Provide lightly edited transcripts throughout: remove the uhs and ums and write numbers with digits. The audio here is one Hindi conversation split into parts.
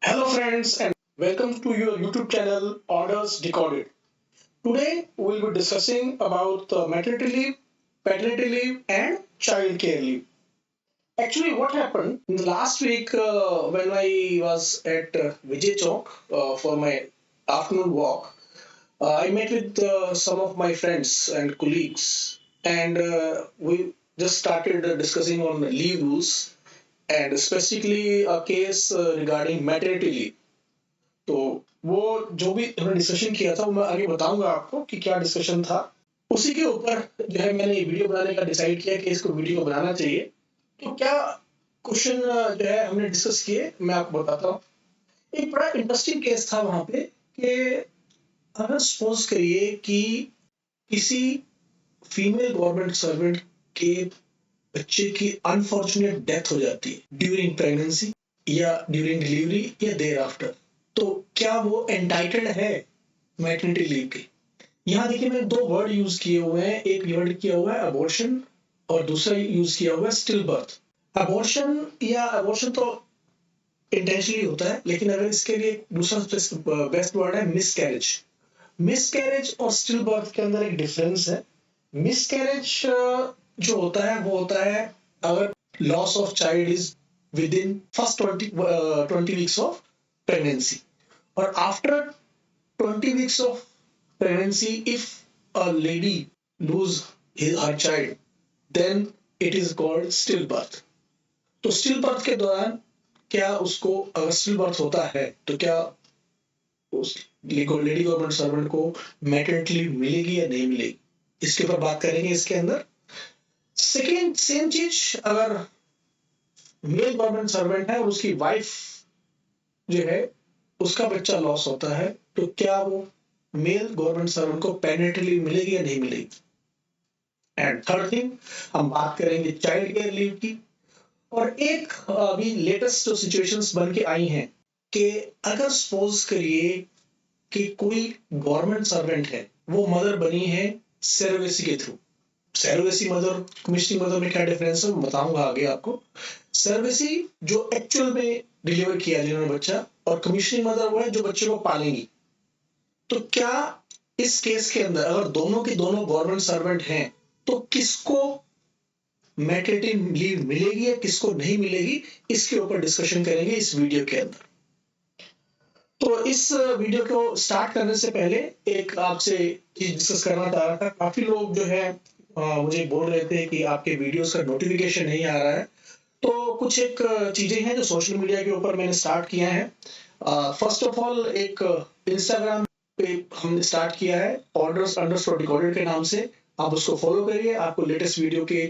Hello, friends, and welcome to your YouTube channel Orders Decoded. Today, we'll be discussing about maternity leave, paternity leave, and child care leave. Actually, what happened in the last week when I was at Vijay Chowk for my afternoon walk, I met with some of my friends and colleagues, and we just started discussing on leave rules and specifically a case regarding maternity leave. तो वो जो भी हमने डिस्कशन किया था वो मैं आगे बताऊंगा आपको कि क्या डिस्कशन था। उसी के ऊपर जो है मैंने ये वीडियो बनाने का डिसाइड किया कि इसको वीडियो को बनाना चाहिए। तो क्या क्वेश्चन जो है हमने डिस्कस किए मैं आपको बताता हूँ। एक बड़ा इंटरेस्टिंग केस था वहां पे कि अगर सपोज करिए कि किसी फीमेल गवर्नमेंट सर्वेंट के बच्चे की अनफॉर्चुनेट डेथ हो जाती है ड्यूरिंग प्रेगनेंसी या ड्यूरिंग डिलीवरी या देयर आफ्टर, तो क्या वो एंटाइटल्ड है मैटरनिटी लीव की। यहाँ देखिए मैंने दो वर्ड यूज किए हुए हैं, एक वर्ड किया हुआ है अबॉर्शन और दूसरा यूज किया हुआ है स्टिल बर्थ। अबॉर्शन या अबॉर्शन तो इंटेंशनली होता है, लेकिन अगर इसके लिए दूसरा बेस्ट वर्ड है मिसकैरेज। मिसकैरेज और स्टिल बर्थ के अंदर एक डिफरेंस है। मिसकैरेज जो होता है वो होता है अगर loss of child is within first 20 weeks of pregnancy, और after 20 weeks of pregnancy, if a lady lose her child, then it is called stillbirth. तो stillbirth के दौरान क्या उसको अगर stillbirth होता है तो क्या उस लेडी गवर्नमेंट सर्वेंट को मैटरनिटी लीव मिलेगी या नहीं मिलेगी, इसके ऊपर बात करेंगे इसके अंदर। सेकेंड सेम चीज, अगर मेल गवर्नमेंट सर्वेंट है और उसकी वाइफ जो है उसका बच्चा लॉस होता है, तो क्या वो मेल गवर्नमेंट सर्वेंट को पैटर्निटी लीव मिलेगी या नहीं मिलेगी। एंड थर्ड थिंग, हम बात करेंगे चाइल्ड केयर लीव की। और एक अभी लेटेस्ट जो सिचुएशंस बन के आई हैं कि अगर सपोज करिए कि कोई गवर्नमेंट सर्वेंट है, वो मदर बनी है सरोगेसी के through. Surrogacy mother commissioning mother में क्या डिफरेंस है मैं बताऊंगा आगे आपको। सरोगेसी जो एक्चुअल में डिलीवर किया जिन्होंने बच्चा, और कमिशनिंग मदर वो है जो बच्चे को पालेंगी। तो क्या इस केस के अंदर अगर दोनों के दोनों गवर्नमेंट सर्वेंट हैं तो किसको मैटरनिटी लीव मिलेगी या किसको नहीं मिलेगी, इसके ऊपर डिस्कशन करेंगे इस वीडियो के अंदर। तो इस वीडियो को स्टार्ट करने से पहले एक आपसे चीज डिस्कस करना चाह रहा था। काफी लोग जो है मुझे बोल रहे थे कि आपके वीडियोस का नोटिफिकेशन नहीं आ रहा है। तो कुछ एक चीजें हैं जो सोशल मीडिया के ऊपर मैंने स्टार्ट किया है। फर्स्ट ऑफ ऑल एक इंस्टाग्राम पे हमने स्टार्ट किया है ऑर्डर्स अंडरस्कोर डिकोडेड के नाम से। आप उसको फॉलो करिए, आपको लेटेस्ट वीडियो के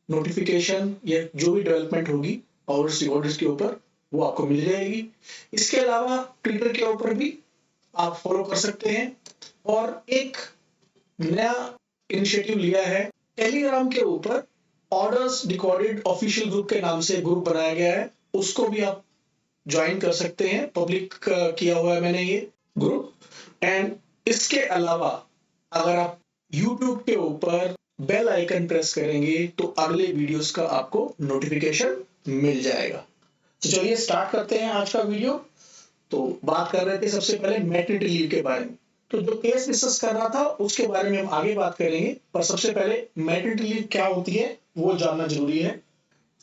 नोटिफिकेशन या जो भी डेवलपमेंट होगी ऑर्डर्स डिकोडेड के ऊपर वो आपको मिल जाएगी। इसके अलावा ट्विटर के ऊपर भी आप फॉलो कर सकते हैं। और एक नया इनिशिएटिव लिया है टेलीग्राम के ऊपर, ऑर्डर्स डिकोडेड ऑफिशियल ग्रुप के नाम से ग्रुप बनाया गया है, उसको भी आप ज्वाइन कर सकते हैं। पब्लिक किया हुआ है मैंने ये ग्रुप। एंड इसके अलावा अगर आप YouTube के ऊपर बेल आइकन प्रेस करेंगे तो अगले वीडियोस का आपको नोटिफिकेशन मिल जाएगा। तो चलिए स्टार्ट करते हैं आज का वीडियो। तो बात कर रहे थे सबसे पहले मैटरनिटी लीव के बारे में। तो जो केस डिस्कस कर रहा था उसके बारे में हम आगे बात करेंगे, पर सबसे पहले मैटरनिटी लीव क्या होती है वो जानना जरूरी है।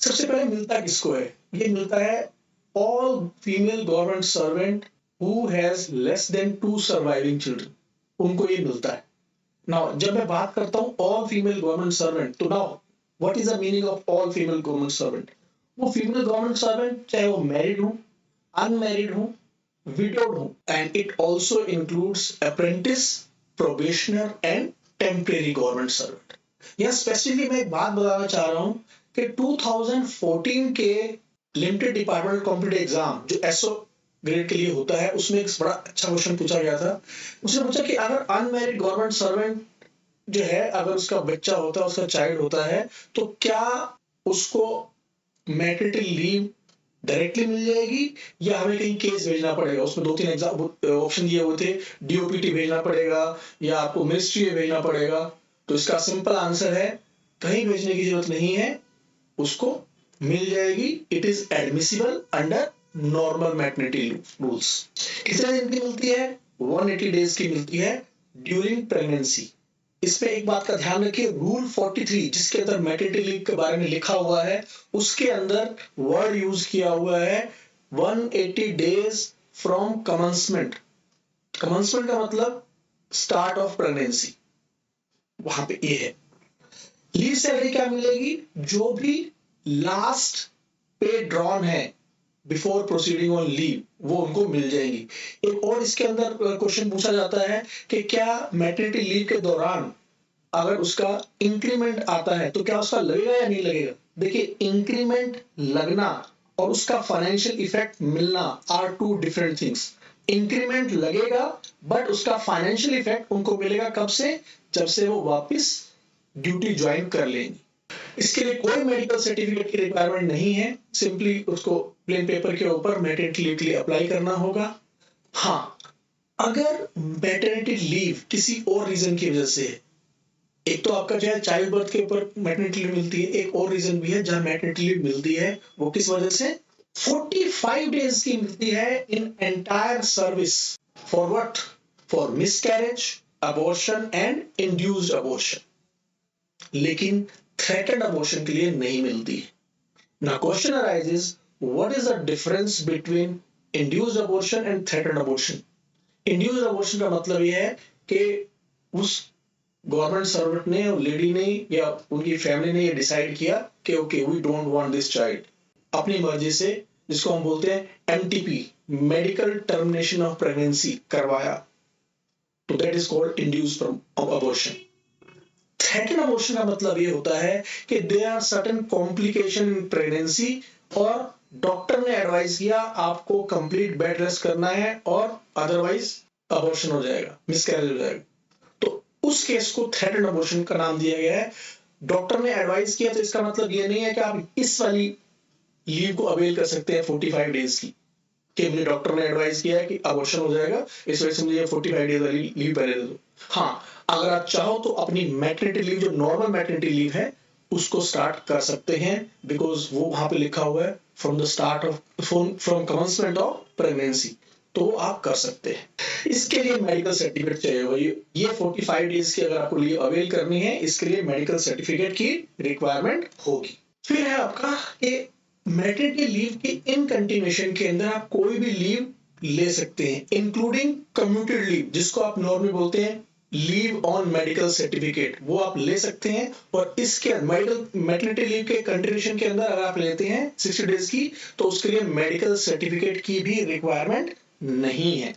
सबसे पहले मिलता किसको है, ये मिलता है all female government servant who has less than 2 surviving children, उनको ये मिलता है। Now जब मैं बात करता हूँ all female government servant, तो now what is the meaning of all female government servant? वो female government servant चाहे वो married हो, unmarried हो, widowed हो, and it also includes apprentice, probationer and temporary government servant। यहाँ स्पेसिफिकली मैं एक बात बताना चाह रहा हूँ कि 2014 के लिमिटेड डिपार्टमेंट कॉम्पिटेटिव एग्जाम जो एसओ ग्रेड के लिए होता है, उसमें एक बड़ा अच्छा क्वेश्चन पूछा गया था। उसने पूछा कि अगर अनमैरिड गवर्नमेंट सर्वेंट जो है अगर उसका बच्चा होता है, उसका चाइल्ड होता है, तो क्या उसको मैटरनिटी लीव डायरेक्टली मिल जाएगी या हमें कहीं केस भेजना पड़ेगा। उसमें 2-3 एग्जाम ऑप्शन दिए हुए थे, डीओपीटी भेजना पड़ेगा या आपको मिनिस्ट्री में भेजना पड़ेगा। तो इसका सिंपल आंसर है कहीं भेजने की जरूरत नहीं है, उसको मिल जाएगी। It is admissible under normal maternity rules. कितने दिन की मिलती है? 180 डेज की मिलती है ड्यूरिंग प्रेगनेंसी। इसमें एक बात का ध्यान रखिए, रूल 43 जिसके अंदर मैटरनिटी लीव के बारे में लिखा हुआ है, उसके अंदर वर्ड यूज किया हुआ है 180 डेज फ्रॉम कमेंसमेंट। कमेंसमेंट का मतलब स्टार्ट ऑफ प्रेगनेंसी, वहां पे ये है। लीव सैलरी क्या मिलेगी? जो भी लास्ट पे ड्रॉन है बिफोर प्रोसीडिंग ऑन लीव, वो उनको मिल जाएगी। एक और इसके अंदर क्वेश्चन पूछा जाता है कि क्या मैटरनिटी लीव के दौरान अगर उसका इंक्रीमेंट आता है तो क्या उसका लगेगा या नहीं लगेगा? देखिए, इंक्रीमेंट लगना और उसका फाइनेंशियल इफेक्ट मिलना are two different things. Increment लगेगा बट उसका फाइनेंशियल इफेक्ट उनको मिलेगा कब से? जब से वो वापस ड्यूटी ज्वाइन कर लेंगे। इसके लिए कोई मेडिकल सर्टिफिकेट की रिक्वायरमेंट नहीं है, सिंपली उसको प्लेन पेपर के ऊपर मैटरनिटी लीव के लिए अप्लाई करना होगा। हाँ, अगर मैटरनिटी लीव किसी और रीजन की वजह से, एक तो आपका जो है चाइल्ड बर्थ के ऊपर मैटरनिटी लीव मिलती है, एक और रीजन भी है जहां मैटरनिटी लीव मिलती है, वो किस वजह से? 45 डेज की मिलती है in entire service. For what? For miscarriage, abortion and induced abortion. लेकिन थ्रेटेंड अबॉर्शन के लिए नहीं मिलती। Now question arises, what is the difference between induced abortion and threatened abortion? Induced abortion का मतलब यह है कि उस गवर्नमेंट सर्वेंट ने और लेडी ने या उनकी फैमिली ने ये डिसाइड किया कि okay, we don't want this child, अपनी मर्जी से, जिसको हम बोलते हैं MTP, medical termination of pregnancy, करवाया, तो that is called induced abortion. Threatened abortion का मतलब ये होता है कि there are certain complication in pregnancy और डॉक्टर ने एडवाइस किया आपको कंप्लीट बेड रेस्ट करना है और अदरवाइज अबॉर्शन हो जाएगा, मिसकैरेज हो जाएगा, तो उस केस को थ्रेटेंड अबॉर्शन का नाम दिया गया है। डॉक्टर ने एडवाइस किया तो इसका मतलब ये नहीं है कि आप इस वाली लीव को अवेल कर सकते हैं 45 डेज की, कि मुझे डॉक्टर ने एडवाइस किया है कि अबॉर्शन हो जाएगा, इस वजह से मुझे 45 डेज वाली लीव पहले दे दो। हाँ, अगर आप चाहो तो अपनी मैटरनिटी लीव, जो नॉर्मल मैटरनिटी लीव है, उसको स्टार्ट कर सकते हैं, बिकॉज वो वहां पे लिखा हुआ है from the start of, from commencement of pregnancy, तो आप कर सकते हैं। इसके लिए मेडिकल सर्टिफिकेट चाहिए होगा। ये 45 डेज की अगर आपको लीव अवेल करनी है, इसके लिए मेडिकल सर्टिफिकेट की रिक्वायरमेंट होगी। फिर है आपका कि मैटरनिटी लीव के इन कंटिन्यूएशन के अंदर आप कोई भी लीव ले सकते हैं, इंक्लूडिंग कम्यूटेड लीव, जिसको आप नॉर्मली बोलते हैं लीव ऑन मेडिकल सर्टिफिकेट, वो आप ले सकते हैं। और इसके मेडिकल मैटरनिटी लीव के कंटिन्यूएशन के अंदर अगर आप लेते हैं 60 डेज की, तो उसके लिए मेडिकल सर्टिफिकेट की भी रिक्वायरमेंट नहीं है।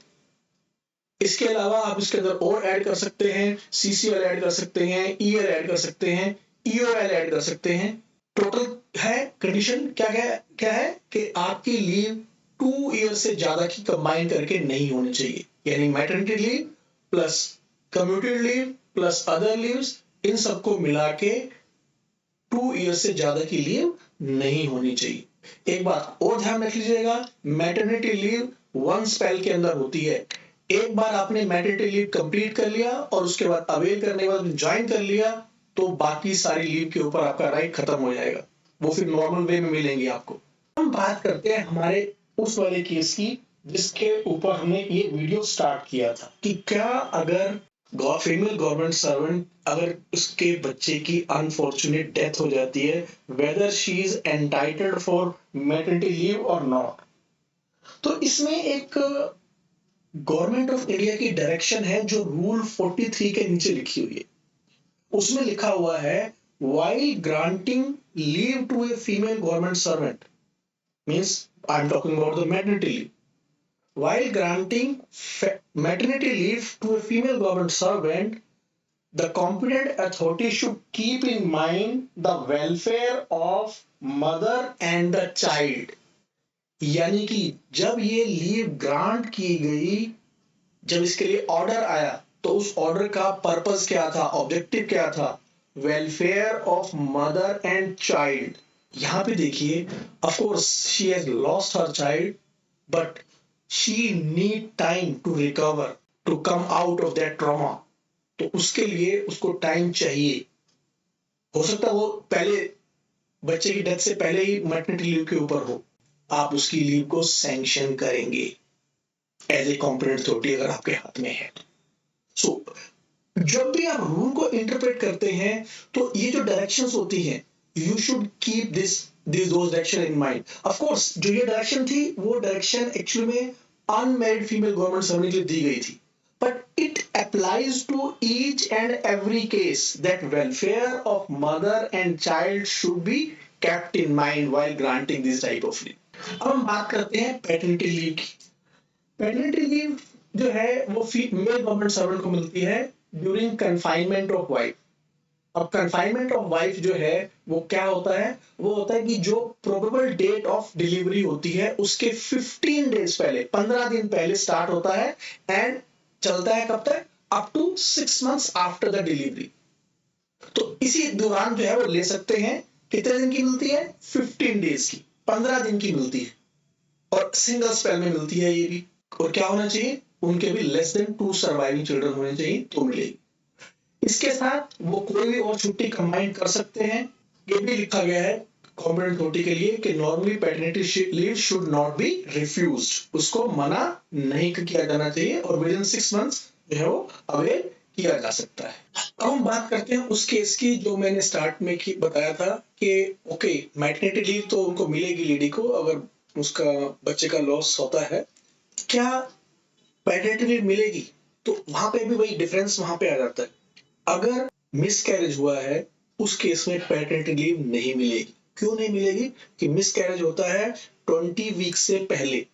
इसके अलावा आप इसके अंदर और ऐड कर सकते हैं, सीसीएल ऐड कर सकते हैं, ईएल ऐड कर सकते हैं, ईओएल ऐड कर सकते हैं। टोटल है कंडीशन क्या है कि आपकी लीव 2 ईयर से ज्यादा की कंबाइन करके नहीं होनी चाहिए, यानी maternity leave plus commuted leave plus other leaves, इन सबको मिला के 2 ईयर से ज्यादा की लीव नहीं होनी चाहिए। एक बात और ध्यान रख लीजिएगा, मैटरनिटी लीव 1 स्पेल के अंदर होती है। एक बार आपने मैटरनिटी लीव कंप्लीट कर लिया और उसके बाद अवेल करने के बाद ज्वाइन कर लिया, तो बाकी सारी लीव के ऊपर आपका राइट खत्म हो जाएगा, वो फिर नॉर्मल वे में मिलेंगी आपको। हम बात करते हैं हमारे उस वाले केस की जिसके ऊपर हमने ये वीडियो स्टार्ट किया था, कि क्या अगर फीमेल गवर्नमेंट सर्वेंट, अगर उसके बच्चे की अनफॉर्चुनेट डेथ हो जाती है, whether she is entitled for maternity leave और नॉट। तो इसमें एक गवर्नमेंट ऑफ इंडिया की डायरेक्शन है जो रूल 43 के नीचे लिखी हुई है। उसमें लिखा हुआ है, while granting leave to a female government servant, means I'm talking about the maternity leave. While granting maternity leave to a female government servant, the competent authority should keep in mind the welfare of mother and the child. यानी कि जब ये लीव ग्रांट की गई, जब इसके लिए ऑर्डर आया, तो उस ऑर्डर का पर्पस क्या था, ऑब्जेक्टिव क्या था? Welfare of mother and child. यहां पे देखिए, of course she has lost her child, but she need time to recover, to come out of that trauma. तो उसके लिए उसको टाइम चाहिए। हो सकता है वो पहले बच्चे की डेथ से पहले ही मैटरनिटी लीव के ऊपर हो। आप उसकी लीव को सैंक्शन करेंगे एज ए कॉम्पिटेंट अथॉरिटी अगर आपके हाथ में है। सो जब भी आप रूल को इंटरप्रेट करते हैं तो ये जो डायरेक्शंस होती हैं, you should keep this those direction in mind. Of course जो ये डायरेक्शन थी वो डायरेक्शन एक्चुअली में अनमैरिड फीमेल गवर्नमेंट सर्वेंट के लिए दी गई थी, but it applies to each and every case that welfare of mother and child should be kept in mind while granting this type of leave. अब हम बात करते हैं पैटर्निटी लीव की। पैटर्निटी लीव जो है वो फीमेल गवर्नमेंट सर्वेंट को मिलती है ड्यूरिंग कन्फाइनमेंट ऑफ वाइफ। अब कन्फाइनमेंट ऑफ वाइफ जो है वो क्या होता है, वो होता है कि जो प्रोबेबल डेट ऑफ डिलीवरी होती है उसके 15 डेज पहले, 15 दिन पहले स्टार्ट होता है एंड चलता है कब तक, up to 6 months after the delivery. तो इसी दौरान जो है वो ले सकते हैं। कितने दिन की मिलती है, 15 डेज की, 15 दिन की मिलती है और सिंगल स्पेल में मिलती है ये भी। और क्या होना चाहिए, उनके भी लेस देन 2 सर्वाइविंग चिल्ड्रन होने चाहिए तो मिलेगी। इसके साथ वो कोई भी और छुट्टी कंबाइन कर सकते हैं। ये भी लिखा गया है कॉम्पिटेंट अथॉरिटी के लिए कि normally paternity leave should not be refused, उसको मना नहीं किया जाना चाहिए और विद इन 6 मंथ्स जो है वो अवेल किया जा सकता है। अब हम बात करते हैं उस केस की जो मैंने स्टार्ट में बताया था कि ओके मैटरनिटी लीव तो उनको मिलेगी लेडी को अगर उसका बच्चे का लॉस होता है। क्या पैटर्निटी लीव मिलेगी, तो वहां पे भी वही डिफरेंस वहां पे आ जाता है। अगर मिसकैरेज हुआ है उस केस में पैटर्निटी लीव नहीं मिलेगी। क्यों नहीं मिलेगी, कि मिसकैरेज होता है 20 वीक से पहले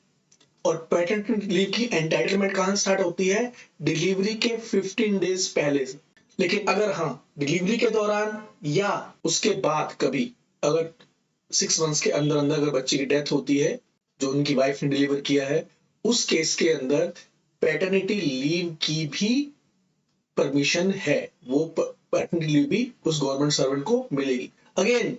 और पैटर्निटी लीव की एंटाइटलमेंट कहां स्टार्ट होती है, डिलीवरी के 15 डेज पहले से। लेकिन अगर हाँ डिलीवरी के दौरान या उसके बाद कभी अगर 6 मंथ्स के अंदर अंदर अगर बच्चे की डेथ होती है जो उनकी वाइफ ने डिलीवर किया है, उस केस के अंदर पैटर्निटी लीव की भी परमिशन है, वो पैटर्निटी लीव भी उस गवर्नमेंट सर्वेंट को मिलेगी। Again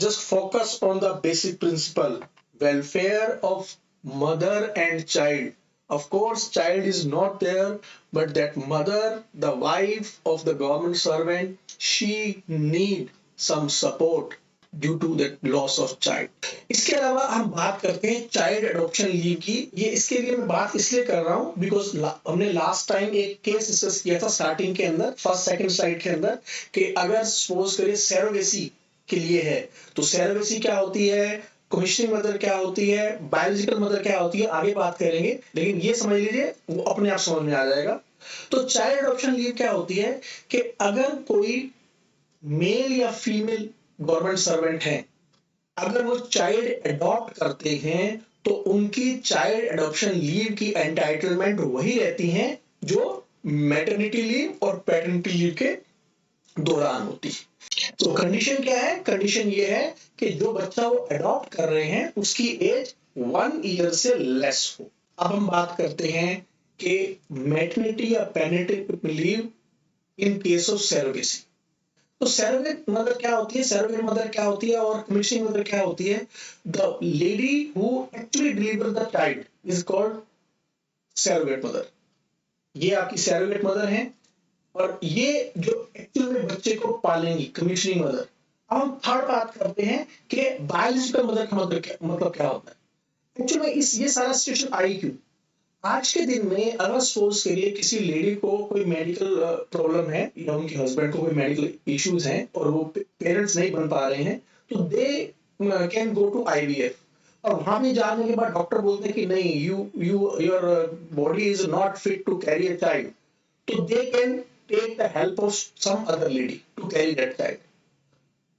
just focus on the basic principle, welfare of mother and child. Of course child is not there, but that mother, the wife of the government servant, she need some support due to that loss of child. इसके अलावा हम बात करते हैं चाइल्ड एडॉप्शन लीव की। ये इसके लिए मैं बात इसलिए कर रहा हूँ बिकॉज हमने लास्ट टाइम एक केस डिस्कस किया था स्टार्टिंग के अंदर, फर्स्ट सेकंड स्लाइड के अंदर, कि अगर सपोज करिए सरोगेसी के लिए है तो सरोगेसी क्या होती है, कमीशनिंग मदर क्या होती है, बायोलॉजिकल मदर क्या होती है, आगे बात करेंगे, लेकिन ये समझ लीजिए वो अपने आप समझ में आ जाएगा। तो चाइल्ड एडॉप्शन लीव क्या होती है कि अगर कोई मेल या फीमेल गवर्नमेंट सर्वेंट है, अगर वो चाइल्ड अडॉप्ट करते हैं तो उनकी चाइल्ड एडॉप्शन लीव की एंटाइटलमेंट वही रहती हैं जो मैटरनिटी लीव और पैटर्निटी लीव के दौरान होती है। तो कंडीशन क्या है, कंडीशन ये है कि जो बच्चा वो अडॉप्ट कर रहे हैं उसकी एज 1 ईयर से लेस हो। अब हम बात करते हैं कि मैटरनिटी या paternity leave in case of surrogacy. तो सरोगेट मदर क्या होती है, सरोगेट मदर क्या होती है और कमीशनिंग मदर क्या होती है, the lady who actually deliver the child is called surrogate mother. ये आपकी सरोगेट मदर है और ये जो एक्चुअल में बच्चे को पालेंगी कमीशनिंग मदर। अब हम थर्ड बात करते हैं कि बायोलॉजिकल मदर का मतलब क्या होता है। एक्चुअली में ये सारा सिचुएशन आई क्यों, आज के दिन में अगर सपोज करिए किसी लेडी को कोई मेडिकल प्रॉब्लम है या उनके हस्बैंड को कोई मेडिकल इश्यूज हैं और वो पेरेंट्स नहीं बन पा रहे हैं, तो they can go to IVF. और वहां भी जाने के बाद डॉक्टर बोलते हैं कि नहीं your body is not fit to carry a child, तो they can take the help of some other lady to carry that child.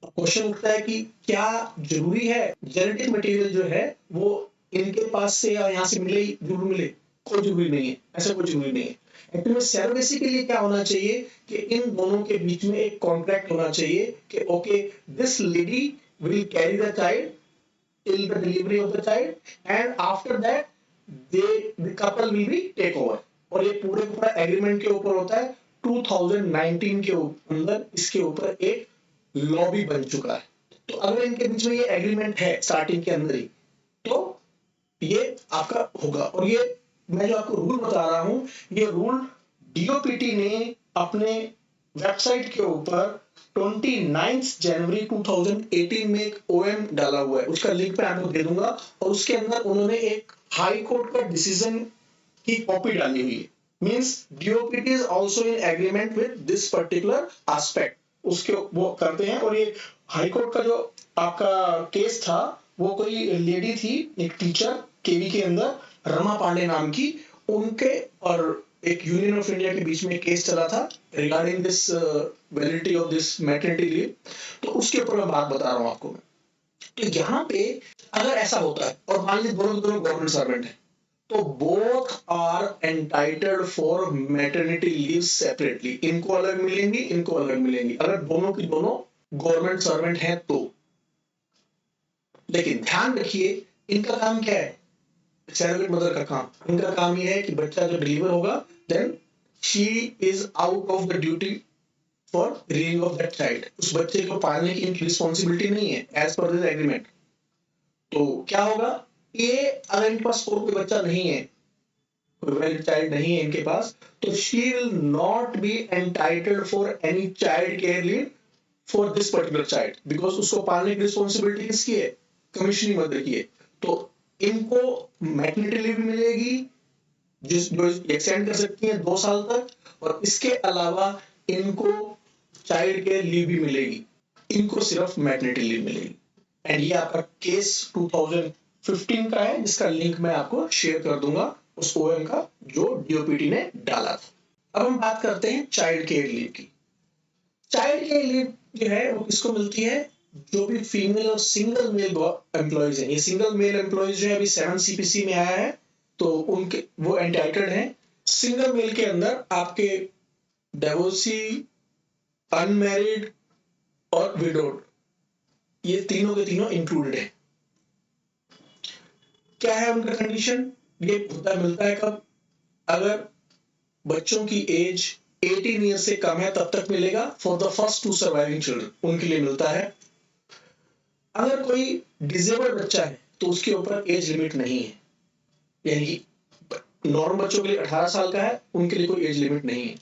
Question उठता है कि क्या जरूरी है जेनेटिक मटेरियल जो है वो इनके पास से या यहाँ से मिले जरूर मिले, कोई जरूरी नहीं है, ऐसा कोई जरूरी नहीं है। एक्चुअली सरोगेसी के लिए क्या होना चाहिए कि इन दोनों के बीच में एक कॉन्ट्रैक्ट होना चाहिए कि okay this lady will carry the child till the delivery of the child and after that the couple will be take over. और ये पूरे पूरा एग्रीमेंट के ऊपर होता है। 2019 के अंदर इसके ऊपर एक लॉ भी बन चुका है। तो अगर इनके बीच में ये एग्रीमेंट है स्टार्टिंग के अंदर ही तो ये आपका होगा। और ये मैं जो आपको रूल बता रहा हूं ये रूल डीओपीटी ने अपने वेबसाइट के ऊपर 29 जनवरी 2018 में एक ओएम डाला हुआ है, उसका लिंक मैं आपको दे दूंगा, और उसके अंदर उन्होंने एक हाई कोर्ट का डिसीजन की कॉपी डाली हुई है। Means DOPT is also in agreement with this particular aspect, उसके वो करते हैं। और ये हाई कोर्ट का जो आपका केस था, वो कोई लेडी थी, एक टीचर केवी के अंदर, रमा पांडे नाम की, उनके और एक यूनियन ऑफ इंडिया के बीच में केस चला था regarding this validity of this maternity leave. तो उसके ऊपर मैं बात बता रहा हूँ आपको। तो यहाँ पे अगर ऐसा होता है और मान लीजिए दोनों गवर्नमेंट सर्वेंट है, तो both are entitled for maternity leave separately, इनको अलग मिलेंगी, इनको अलग मिलेंगी, अगर दोनों की दोनों गवर्नमेंट सर्वेंट हैं तो। लेकिन ध्यान रखिए, इनका काम क्या है, सैरोगेट मदर का काम, इनका काम यह है कि बच्चा जब डिलीवर होगा, then she is out of the duty for relieving of that child, उस बच्चे को पालने की इनकी रिस्पॉन्सिबिलिटी नहीं है एज पर दिस एग्रीमेंट। तो क्या होगा, ये अगर इनके पास और कोई बच्चा नहीं है, कोई वैलिड चाइल्ड नहीं है इनके पास, तो she will not be entitled for any child care leave for this particular child, because उसको पालने की रिस्पॉन्सिबिलिटी किसकी है, कमिश्नरिंग मदर की है। तो इनको मैटरनिटी लीव मिलेगी जो एक्सटेंड कर सकती है 2 साल तक, और इसके अलावा इनको चाइल्ड केयर लीव भी मिलेगी, इनको सिर्फ मैटरनिटी लीव मिलेगी। एंड ये आपका केस 2015 का है, जिसका लिंक मैं आपको शेयर कर दूंगा, उस ओएम का जो डीओपीटी ने डाला था। अब हम बात करते हैं चाइल्ड केयर लीव की। चाइल्ड केयर लीव जो है वो किसको मिलती है, जो भी फीमेल और सिंगल मेल एम्प्लॉइज हैं। ये सिंगल मेल एम्प्लॉइज जो है अभी 7 सीपीसी में आया है, तो उनके वो एंटाइटल्ड हैं। सिंगल मेल के अंदर आपके डिवोर्सी, अनमैरिड और विडोड, ये तीनों के तीनों इंक्लूडेड है। क्या है उनका कंडीशन, ये होता मिलता है कब, अगर बच्चों की एज 18 ईयर से कम है तब तक मिलेगा, for the first 2 surviving children, उनके लिए मिलता है। अगर कोई डिसेबल्ड बच्चा है तो उसके ऊपर एज लिमिट नहीं है, यानी कि नॉर्मल बच्चों के लिए 18 साल का है, उनके लिए कोई एज लिमिट नहीं है।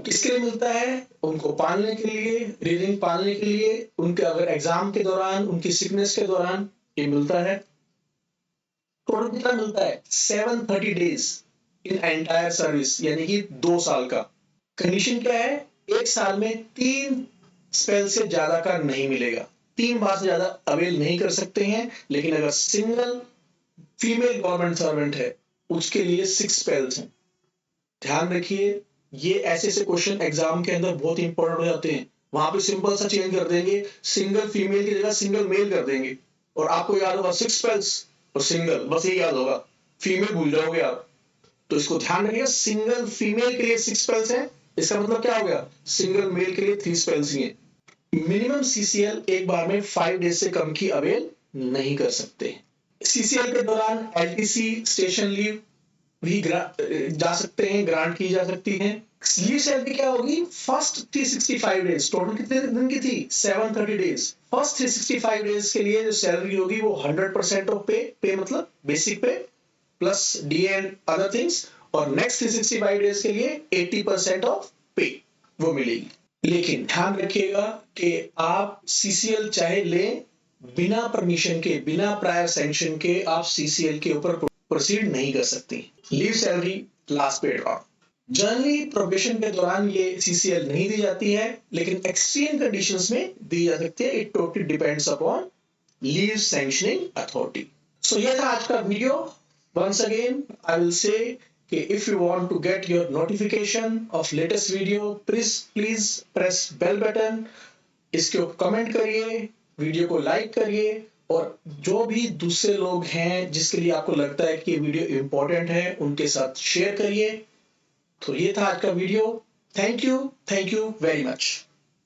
किसके लिए मिलता है, उनको पालने के लिए, रीडिंग पालने के लिए, उनके अगर एग्जाम के दौरान, उनकी सिकनेस के दौरान ये मिलता है। टोटल कितना मिलता है, 730 डेज इन एंटायर सर्विस, यानी कि 2 साल का। कंडीशन क्या है, 1 साल में 3 स्पेल से ज्यादा का नहीं मिलेगा, 3 बार से ज्यादा अवेल नहीं कर सकते हैं। लेकिन अगर सिंगल फीमेल गवर्नमेंट सर्वेंट है, उसके लिए 6 स्पेल्स हैं। ध्यान रखिए, ये ऐसे क्वेश्चन एग्जाम के अंदर बहुत इंपॉर्टेंट हो जाते हैं। वहां पे सिंपल सा चेंज कर देंगे, सिंगल फीमेल की जगह सिंगल मेल कर देंगे, और आपको याद होगा 6 स्पेल्स और सिंगल, बस ये याद होगा, फीमेल भूल जाओगे आप। तो इसको ध्यान रखिएगा, सिंगल फीमेल के लिए 6 स्पेल्स हैं, इसका मतलब क्या हो गया, सिंगल मेल के लिए 3 स्पेल्स ही हैं। मिनिमम सीसीएल एक बार में 5 डेज से कम की अवेल नहीं कर सकते। सीसीएल के दौरान एलटीसी स्टेशन लीव भी जा सकते हैं, ग्रांट की जा सकती है। लीव सैलरी क्या होगी, फर्स्ट 365 डेज, टोटल कितने दिन की थी, 730 डेज। फर्स्ट 365 डेज के लिए जो सैलरी होगी वो 100% ऑफ पे मतलब बेसिक पे plus D and other things, और नेक्स्ट 365 डेज के लिए 80% ऑफ पे वो मिलेगी। लेकिन ध्यान रखिएगा कि आप सीसीएल चाहे लें, बिना परमिशन के, बिना प्रायर सैंक्शन के आप सीसीएल के ऊपर प्रोसीड नहीं कर सकती। Leave salary last paid on. Generally probation के दौरान ये सीसीएल नहीं दी जाती है, लेकिन एक्सट्रीम कंडीशंस में दी जा सकती है। It totally depends upon leave sanctioning authority. So ये था आज का video. Once again I will say कि if you want to get your notification of latest video, please press bell button, इसके ऊपर कमेंट करिए, वीडियो को लाइक करिए, और जो भी दूसरे लोग हैं जिसके लिए आपको लगता है कि ये वीडियो इंपॉर्टेंट है, उनके साथ शेयर करिए। तो ये था आज का video. Thank you very much.